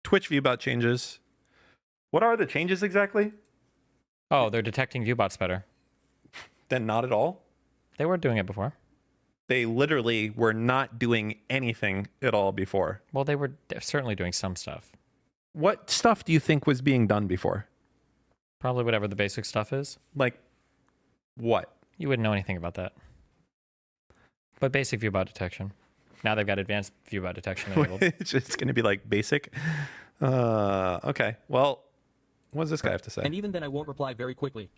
Twitch viewbot changes. What are the changes exactly? Oh, they're detecting viewbots better. Then not at all. They were doing it before. They literally were not doing anything at all before. Well, they were certainly doing some stuff. What stuff do you think was being done before? Probably whatever the basic stuff is. Like, what? You wouldn't know anything about that. But basic viewbot detection. Now they've got advanced viewbot detection enabled. It's just going to be like basic. Okay. Well, what does this guy have to say? And even then I won't reply very quickly.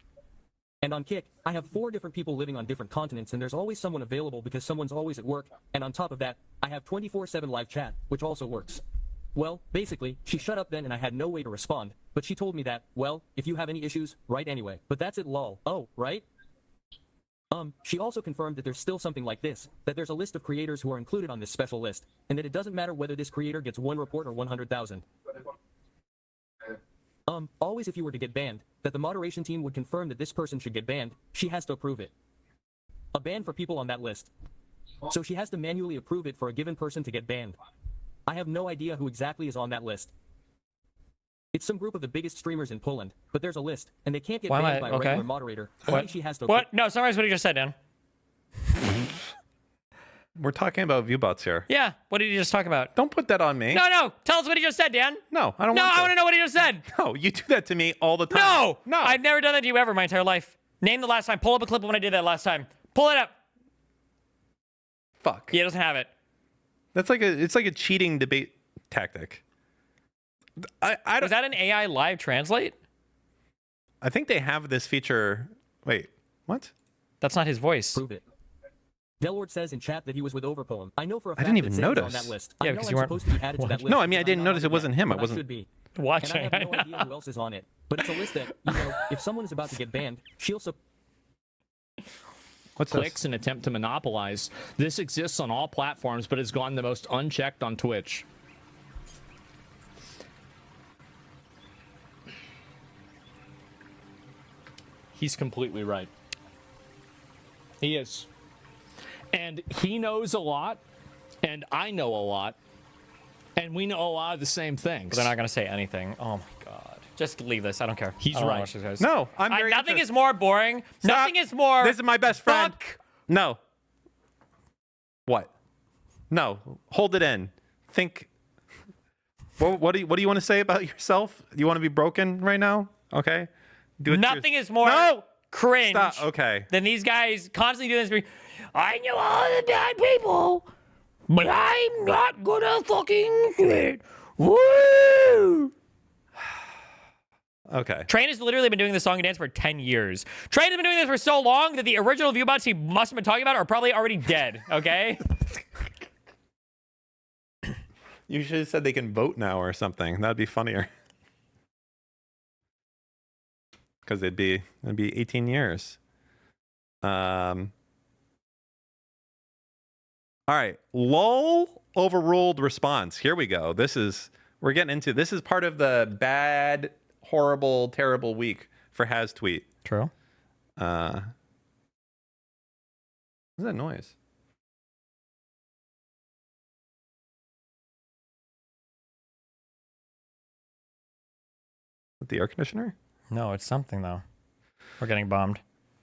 And on Kick, I have 4 different people living on different continents, and there's always someone available because someone's always at work. And on top of that, I have 24/7 live chat, which also works. Well, basically, she shut up then and I had no way to respond. But she told me that, well, if you have any issues, write anyway. But that's it, lol. Oh, right? She also confirmed that there's still something like this, that there's a list of creators who are included on this special list, and that it doesn't matter whether this creator gets 1 report or 100,000. Always if you were to get banned, that the moderation team would confirm that this person should get banned, she has to approve it. A ban for people on that list. So she has to manually approve it for a given person to get banned. I have no idea who exactly is on that list. It's some group of the biggest streamers in Poland, but there's a list, and they can't get banned by a regular moderator. Only she has to. What? No, summarize what you just said, Dan. We're talking about viewbots here. Yeah, what did you just talk about? Don't put that on me. No, tell us what he just said, Dan. No, I don't No, want to. I want to know what he just said. No, you do that to me all the time. No, I've never done that to you ever in my entire life. Name the last time. Pull up a clip of when I did that last time. Pull it up. Fuck. He doesn't have it. It's like a cheating debate tactic. I don't. Was that an AI live translate? I think they have this feature. Wait, what? That's not his voice. Prove it. Delward says in chat that he was with Overpoem. I know for a fact I didn't even that Sam's notice. on that list. Yeah, I know because I'm you weren't supposed to be added to that list. No, I mean I but didn't I'm notice not it wasn't him. I but wasn't should be. Watching. And I have no idea who else is on it. But it's a list that, you know, if someone is about to get banned, she'll What's clicks this? and attempt to monopolize. This exists on all platforms, but has gone the most unchecked on Twitch. He's completely right. He is. And he knows a lot, and I know a lot, and we know a lot of the same things. But they're not going to say anything. Oh my god. Just leave this. I don't care. He's I don't wanna right. watch these guys. No, I'm very nothing interested. is more boring. Stop. Nothing is more. This is my best friend. Fuck. No. What? No. Hold it in. Think. What do you want to say about yourself? You want to be broken right now? Okay. Do it. Nothing is more No. cringe Stop. Okay. than these guys constantly doing this. I know all the bad people, but I'm not gonna fucking shit. Woo! Okay. Train has literally been doing this song and dance for 10 years. Train has been doing this for so long that the original viewbots he must have been talking about are probably already dead, okay? You should have said they can vote now or something. That'd be funnier. Because it'd be 18 years. All right. Lol overruled response. Here we go. This is part of the bad, horrible, terrible week for Has Tweet. True. What's that noise? Is it the air conditioner? No, it's something, though. We're getting bombed.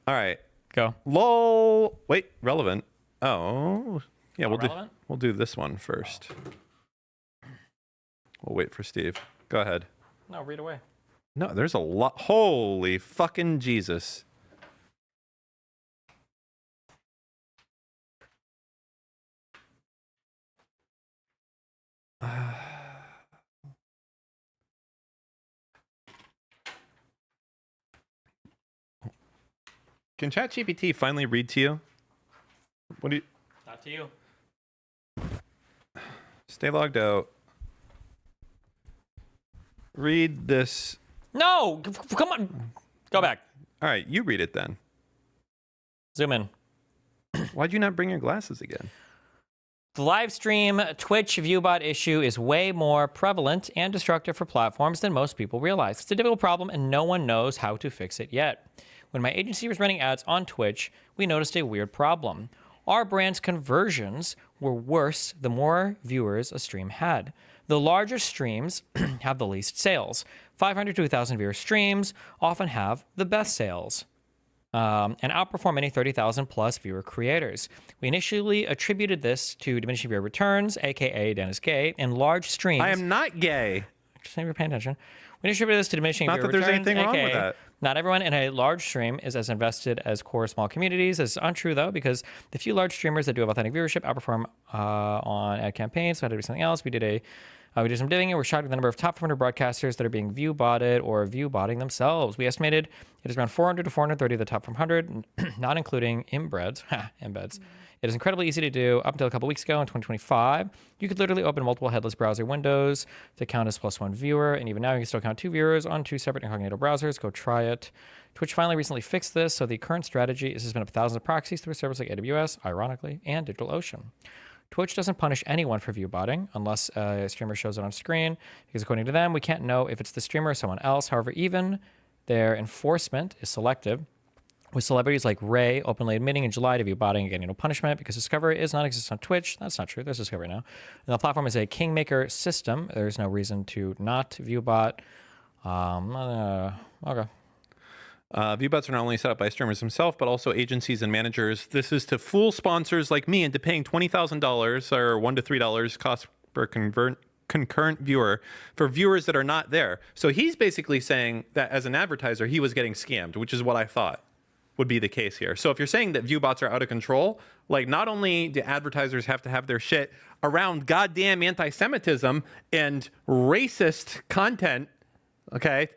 All right. Go. Lol. Wait, relevant. Oh, yeah. Relevant? We'll do this one first. We'll wait for Steve. Go ahead. No, read away. No, there's a lot. Holy fucking Jesus. Can ChatGPT finally read to you? What do you... Not to you. Stay logged out. Read this. No! Come on! Go back. All right, you read it then. Zoom in. Why'd you not bring your glasses again? The live stream Twitch viewbot issue is way more prevalent and destructive for platforms than most people realize. It's a difficult problem and no one knows how to fix it yet. When my agency was running ads on Twitch, we noticed a weird problem. Our brand's conversions were worse the more viewers a stream had. The largest streams have the least sales. 500 to 1,000 viewer streams often have the best sales. And outperform any 30,000 plus viewer creators. We initially attributed this to diminishing viewer returns, aka Dennis Gay, and large streams. I am not gay. Just maybe paying attention. We attributed this to diminishing Not viewer that there's returns, anything wrong aka with that. not everyone in a large stream is as invested as core small communities. This is untrue though, because the few large streamers that do have authentic viewership outperform on ad campaigns. So I had to do something else. We did some digging and we're shocked at the number of top 400 broadcasters that are being view botted or view botting themselves. We estimated it is around 400 to 430 of the top 100, not including embeds. It is incredibly easy to do. Up until a couple weeks ago in 2025, you could literally open multiple headless browser windows to count as +1 viewer. And even now, you can still count 2 viewers on 2 separate incognito browsers. Go try it. Twitch finally recently fixed this, so the current strategy is to spin up thousands of proxies through a service like AWS, ironically, and DigitalOcean. Twitch doesn't punish anyone for view botting unless a streamer shows it on screen, because according to them, we can't know if it's the streamer or someone else. However, even their enforcement is selective, with celebrities like Ray openly admitting in July to view botting and getting no punishment because Discovery is non-existent on Twitch. That's not true. There's Discovery now. And the platform is a kingmaker system. There's no reason to not view bot. Okay. Viewbots are not only set up by streamers themselves, but also agencies and managers. This is to fool sponsors like me into paying $20,000 or $1 to $3 cost per concurrent viewer for viewers that are not there. So he's basically saying that as an advertiser, he was getting scammed, which is what I thought would be the case here. So if you're saying that viewbots are out of control, like not only do advertisers have to have their shit around goddamn anti-Semitism and racist content, okay?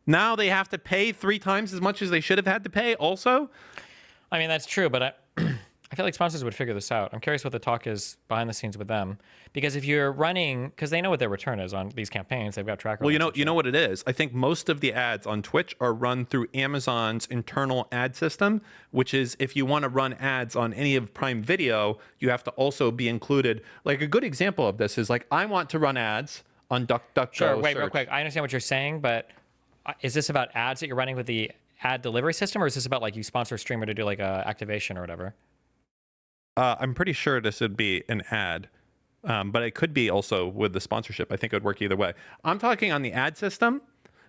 Now they have to pay 3 times as much as they should have had to pay also? I mean, that's true, but I feel like sponsors would figure this out. I'm curious what the talk is behind the scenes with them. Because if you're running, because they know what their return is on these campaigns, they've got track records. Well, you know what it is. I think most of the ads on Twitch are run through Amazon's internal ad system, which is if you want to run ads on any of Prime Video, you have to also be included. Like a good example of this is like, I want to run ads on DuckDuckGo. Sure, wait, real search. quick. I understand what you're saying, but is this about ads that you're running with the ad delivery system, or is this about like you sponsor a streamer to do like a activation or whatever? I'm pretty sure this would be an ad, but it could be also with the sponsorship. I think it would work either way. I'm talking on the ad system.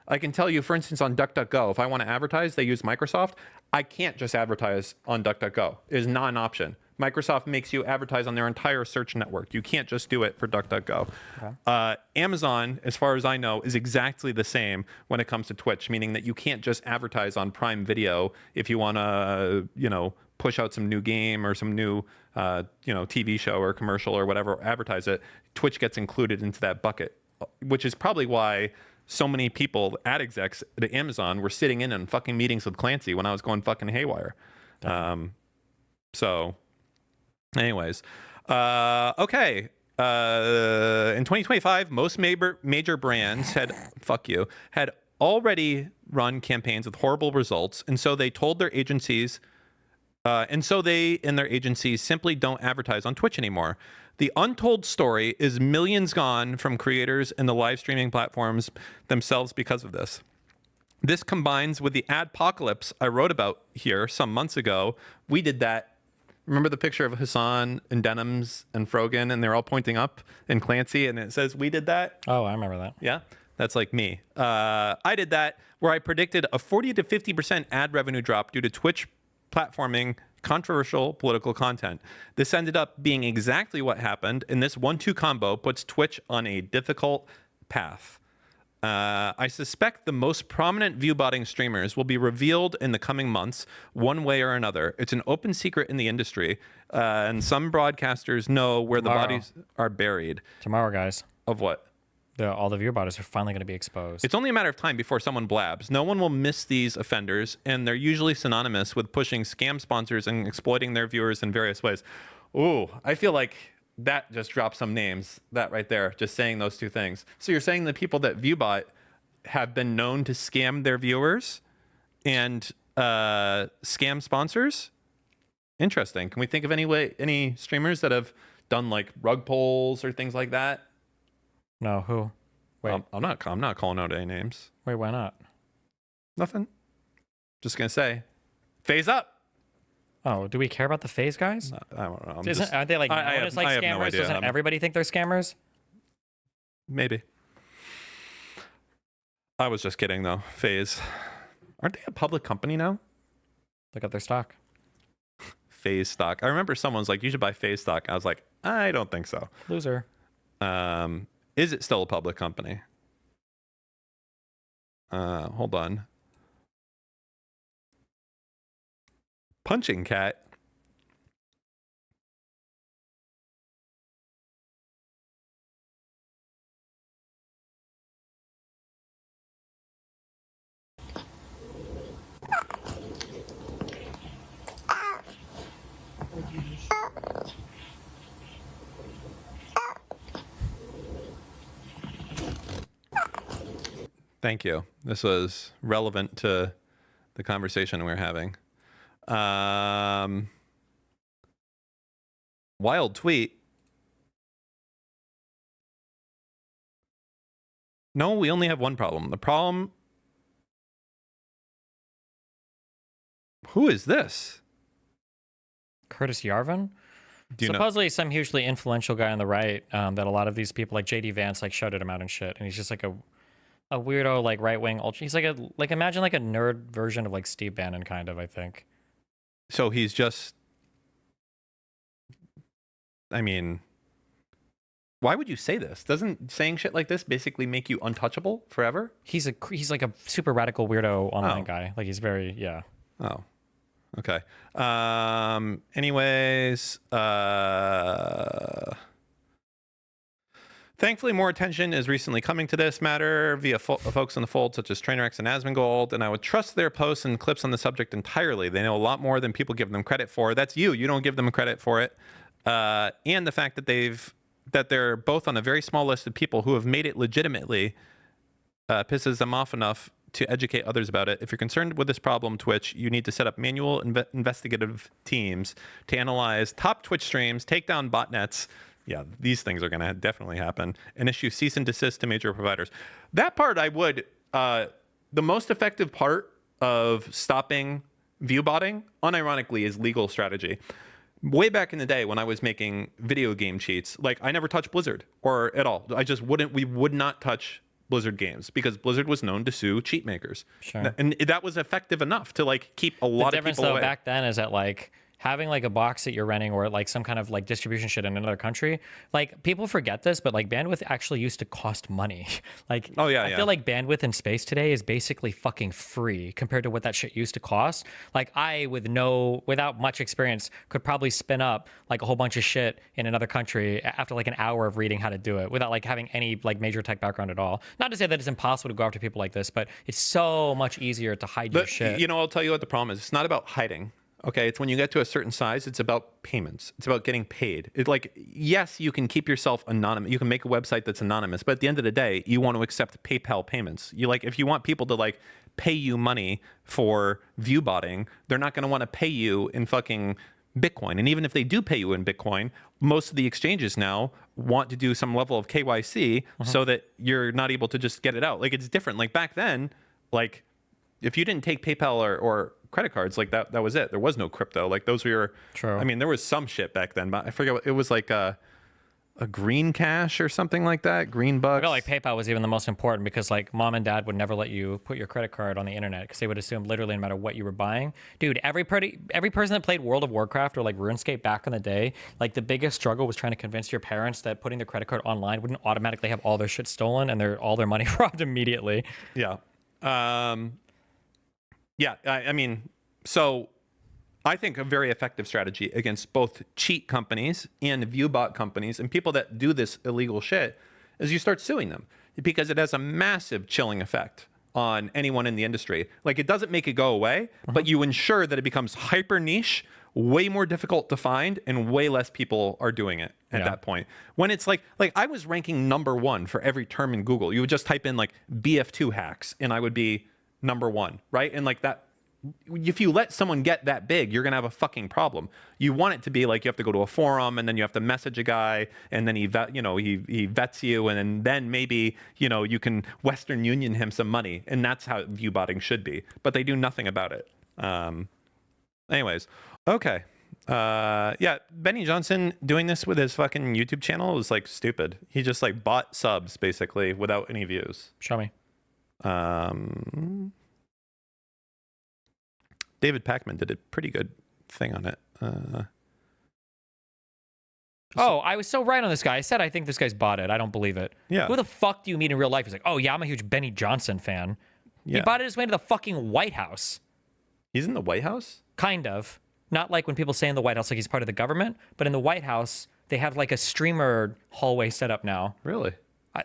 I can tell you, for instance, on DuckDuckGo, if I want to advertise, they use Microsoft. I can't just advertise on DuckDuckGo. It is not an option. Microsoft makes you advertise on their entire search network. You can't just do it for DuckDuckGo. Okay. Amazon, as far as I know, is exactly the same when it comes to Twitch, meaning that you can't just advertise on Prime Video if you want to, push out some new game or some new, TV show or commercial or whatever, advertise it. Twitch gets included into that bucket, which is probably why so many people, ad execs at Amazon, were sitting in on fucking meetings with Clancy when I was going fucking haywire. So, anyways, okay. In 2025, most major brands had already run campaigns with horrible results, and so they told their agencies. And so they and their agencies simply don't advertise on Twitch anymore. The untold story is millions gone from creators and the live streaming platforms themselves because of this. This combines with the adpocalypse I wrote about here some months ago. We did that. Remember the picture of Hassan and Denims and Frogan, and they're all pointing up, and Clancy, and it says, "We did that." Oh, I remember that. Yeah, that's like me. I did that where I predicted a 40 to 50% ad revenue drop due to Twitch platforming controversial political content. This ended up being exactly what happened, and this 1-2 combo puts Twitch on a difficult path. I suspect the most prominent viewbotting streamers will be revealed in the coming months, one way or another. It's an open secret in the industry, and some broadcasters know where the bodies are buried. Tomorrow, guys. Of what? All the viewbotters are finally going to be exposed. It's only a matter of time before someone blabs. No one will miss these offenders, and they're usually synonymous with pushing scam sponsors and exploiting their viewers in various ways. Ooh, I feel like that just dropped some names, that right there, just saying those two things. So you're saying the people that viewbot have been known to scam their viewers and scam sponsors? Interesting. Can we think of any streamers that have done like rug pulls or things like that? No, who? Wait, I'm not calling out any names. wait, why not? Nothing. Just gonna say, phase up. Oh, do we care about the phase guys? I don't know. Aren't they like known as like I have no scammers? idea. Doesn't everybody think they're scammers? Maybe. I was just kidding though. FaZe. Aren't they a public company now? Look at their stock. FaZe stock. I remember someone was like, you should buy FaZe stock. I was like, I don't think so. Loser. Is it still a public company? Hold on. Punching Cat. Thank you. This was relevant to the conversation we're having. Wild tweet. No, we only have one problem. The problem... Who is this? Curtis Yarvin? Do you know? Supposedly some hugely influential guy on the right that a lot of these people like JD Vance like shouted him out and shit. And he's just like a weirdo, like right-wing ultra. He's like imagine like a nerd version of like Steve Bannon kind of, I think. So he's just... I mean... Why would you say this? Doesn't saying shit like this basically make you untouchable forever? He's like a super radical weirdo online Oh. guy. Like he's very, yeah. Oh, okay. Anyways, thankfully, more attention is recently coming to this matter via folks in the fold such as TrainerX and Asmongold, and I would trust their posts and clips on the subject entirely. They know a lot more than people give them credit for. That's you. You don't give them credit for it. And the fact that they're both on a very small list of people who have made it legitimately pisses them off enough to educate others about it. If you're concerned with this problem, Twitch, you need to set up manual investigative teams to analyze top Twitch streams, take down botnets. Yeah, these things are going to definitely happen, and issue cease and desist to major providers. That part I would, the most effective part of stopping viewbotting, unironically, is legal strategy. Way back in the day when I was making video game cheats, like I never touched Blizzard or at all. We would not touch Blizzard games because Blizzard was known to sue cheat makers. Sure. And that was effective enough to like keep a lot of people away. The difference though back then is that like having like a box that you're renting or like some kind of like distribution shit in another country, like people forget this, but like bandwidth actually used to cost money. Like, oh yeah, I feel like bandwidth in space today is basically fucking free compared to what that shit used to cost. Like I, without much experience, could probably spin up like a whole bunch of shit in another country after like an hour of reading how to do it without like having any like major tech background at all. Not to say that it's impossible to go after people like this, but it's so much easier to hide your shit. You know, I'll tell you what the problem is. It's not about hiding. Okay, it's when you get to a certain size, it's about payments. It's about getting paid. It's like, yes, you can keep yourself anonymous. You can make a website that's anonymous, but at the end of the day, you want to accept PayPal payments. You like, if you want people to like pay you money for viewbotting, they're not going to want to pay you in fucking Bitcoin. And even if they do pay you in Bitcoin, most of the exchanges now want to do some level of KYC so that you're not able to just get it out. Like it's different. Like back then, like if you didn't take PayPal or credit cards, like that was it. There was no crypto. Like those were your... True. I mean, there was some shit back then, but I forget what it was, like a green cash or something like that. Green bucks. I feel like PayPal was even the most important because like mom and dad would never let you put your credit card on the internet because they would assume literally no matter what you were buying. Dude, every person that played World of Warcraft or like RuneScape back in the day, like the biggest struggle was trying to convince your parents that putting their credit card online wouldn't automatically have all their shit stolen and all their money robbed immediately. Yeah. Yeah, I mean, so I think a very effective strategy against both cheat companies and viewbot companies and people that do this illegal shit is you start suing them because it has a massive chilling effect on anyone in the industry. Like it doesn't make it go away, but you ensure that it becomes hyper niche, way more difficult to find, and way less people are doing it at that point. When it's like I was ranking #1 for every term in Google. You would just type in like BF2 hacks and I would be #1, right? And like that, if you let someone get that big, you're gonna have a fucking problem. You want it to be like you have to go to a forum and then you have to message a guy and then he vets you and then maybe you can Western Union him some money, and that's how viewbotting should be. But they do nothing about it. Anyways, okay. Yeah, Benny Johnson doing this with his fucking YouTube channel is like stupid. He just like bought subs basically without any views. Show me. David Pakman did a pretty good thing on it. Oh, I was so right on this guy. I said I think this guy's bought it. I don't believe it. Yeah. Who the fuck do you meet in real life? He's like, oh yeah, I'm a huge Benny Johnson fan. He Yeah. bought it his way to the fucking White House. He's in the White House? Kind of. Not like when people say in the White House like he's part of the government, but in the White House, they have like a streamer hallway set up now. Really?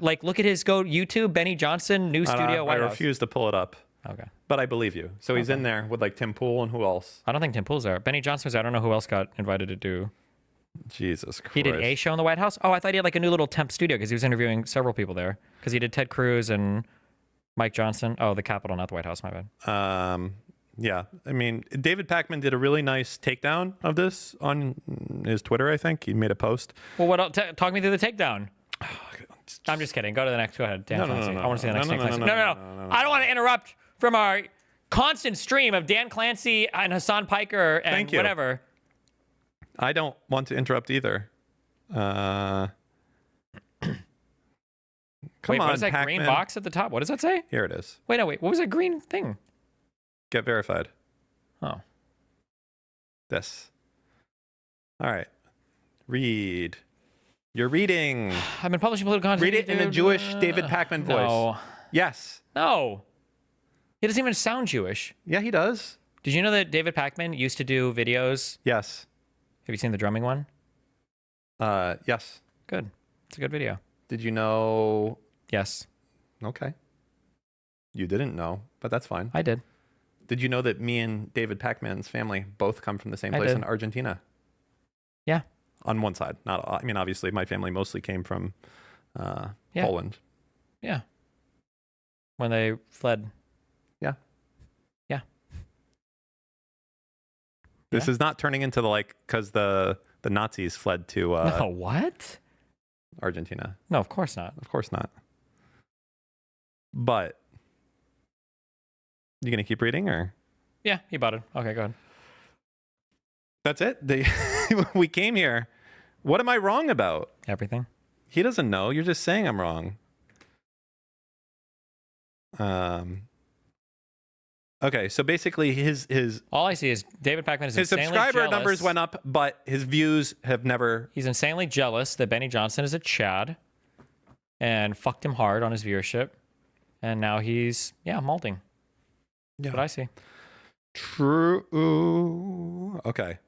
Like, look at his YouTube, Benny Johnson, new studio, White I House. refuse to pull it up. Okay. But I believe you. So he's in there with like Tim Pool and who else? I don't think Tim Pool's there. Benny Johnson was there. I don't know who else got invited to do. Jesus Christ. He did a show in the White House? Oh, I thought he had like a new little temp studio because he was interviewing several people there. Because he did Ted Cruz and Mike Johnson. Oh, the Capitol, not the White House, my bad. Yeah. I mean, David Pakman did a really nice takedown of this on his Twitter, I think. He made a post. Well, what else? Talk me through the takedown. I'm just kidding. Go to the next. Go ahead. Dan Clancy. I want to see the next Dan Clancy. No. I don't want to interrupt from our constant stream of Dan Clancy and Hassan Piker and Thank you. whatever. I don't want to interrupt either. Come Wait, on, what is that Pakman. green box at the top? What does that say? Here it is. Wait, no, wait. What was that green thing? Get verified. Oh. This. All right. Read. You're reading. I've been publishing political content. Read it in a dude. Jewish David Pakman voice. No. Yes. No. He doesn't even sound Jewish. Yeah, he does. Did you know that David Pakman used to do videos? Yes. Have you seen the drumming one? Yes. Good. It's a good video. Did you know? Yes, Okay. You didn't know, but that's fine. I did. Did you know that me and David Pakman's family both come from the same I place did. in Argentina? Yeah. On one side. Not. I mean, obviously, my family mostly came from Yeah. Poland. Yeah. When they fled. Yeah. Yeah. This is not turning into because the Nazis fled to No, what? Argentina. No, of course not. Of course not. But you gonna keep reading or? Yeah, he bought it. Okay, go ahead. That's it. We came here. What am I wrong about? Everything. He doesn't know. You're just saying I'm wrong. Okay, so basically his All I see is David Pakman is his insanely subscriber jealous. numbers went up, but his views have never. He's insanely jealous that Benny Johnson is a Chad and fucked him hard on his viewership. And now he's, malting. Yeah. What I see. True. Okay.